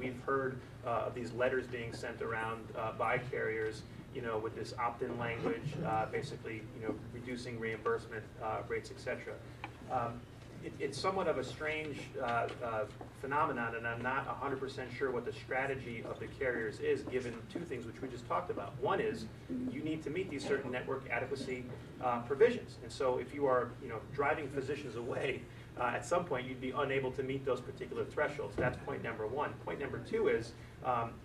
we've heard of these letters being sent around by carriers, with this opt-in language, basically, reducing reimbursement rates, etc. It's somewhat of a strange phenomenon, and I'm not 100% sure what the strategy of the carriers is, given two things which we just talked about. One is you need to meet these certain network adequacy provisions, and so if you are, driving physicians away, at some point you'd be unable to meet those particular thresholds. That's point number one. Point number two is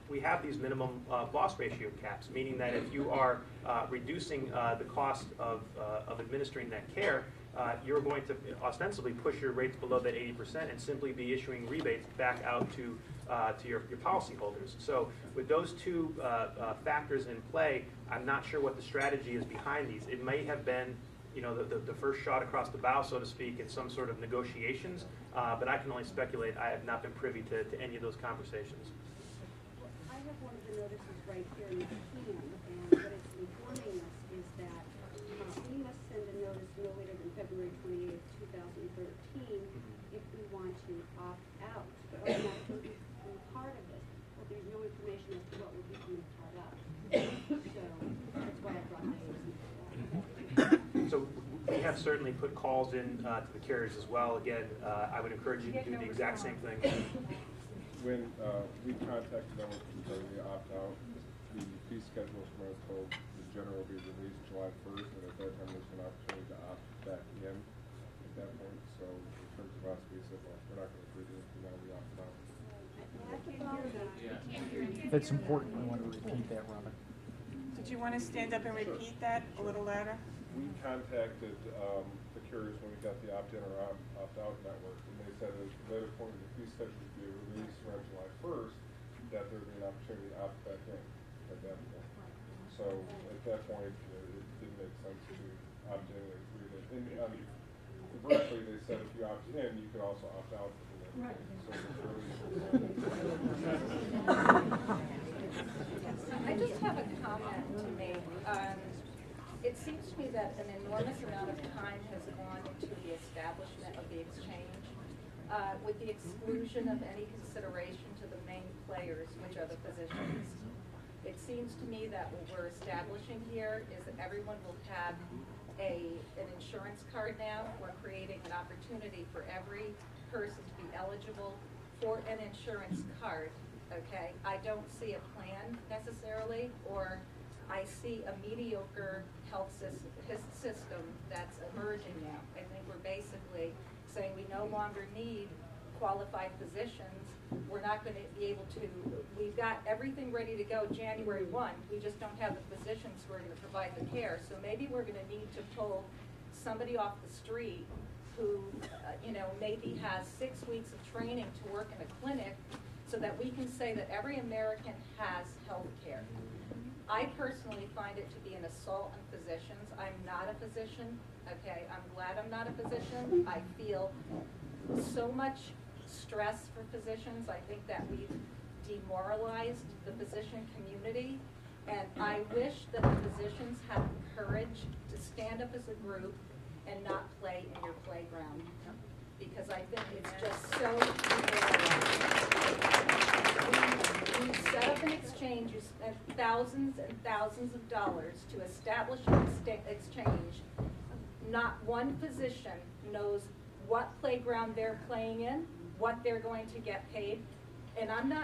we have these minimum loss ratio caps, meaning that if you are reducing the cost of administering that care, you're going to ostensibly push your rates below that 80% and simply be issuing rebates back out to your policyholders. So with those two factors in play, I'm not sure what the strategy is behind these. It may have been the first shot across the bow, so to speak, in some sort of negotiations, but I can only speculate. I have not been privy to any of those conversations. I have one of the notices right here in the can, and what it's informing us is that we must send a notice no later than February 28th, 2013, if we want to opt out or not to be part of this. But there's no information as to what will become part of. So that's why I brought this up. So we have certainly put calls in to the carriers as well. Again, I would encourage you to do the exact same thing. When we contacted them regarding the opt-out, the fee schedule from what I was told, the general will be released July 1st, and at that time there's an opportunity to opt back in at that point. So in terms of us, we said, well, we're not going to agree to it, now we opt out. That's important. I want to repeat that, Robin. Did you want to stand up and repeat that a little louder? We contacted the carriers when we got the opt-in or opt-out network, and they said at the later point of the fee schedule to be released around July 1st, that there would be an opportunity to opt back in at that point. So at that point, it didn't make sense to opt in and agree to. And conversely, they said if you opt in, you could also opt out. Right. So I just have a comment to make. It seems to me that an enormous amount of time has gone into the establishment of the exchange, with the exclusion of any consideration to the main players, which are the physicians. It seems to me that what we're establishing here is that everyone will have an insurance card now. We're creating an opportunity for every person to be eligible for an insurance card. Okay, I don't see a plan necessarily, or I see a mediocre health system that's emerging now. I think we're basically saying we no longer need qualified physicians. We're not going to be able to, we've got everything ready to go January 1. We just don't have the physicians who are going to provide the care. So maybe we're going to need to pull somebody off the street who, maybe has 6 weeks of training to work in a clinic, so that we can say that every American has health care. I personally find it to be an assault on physicians. I'm not a physician, okay? I'm glad I'm not a physician. I feel so much stress for physicians. I think that we've demoralized the physician community, and I wish that the physicians had the courage to stand up as a group and not play in your playground, because I think it's just so demoralizing. We set up an exchange, you spent thousands and thousands of dollars to establish an exchange. Not one physician knows what playground they're playing in, what they're going to get paid. And I'm not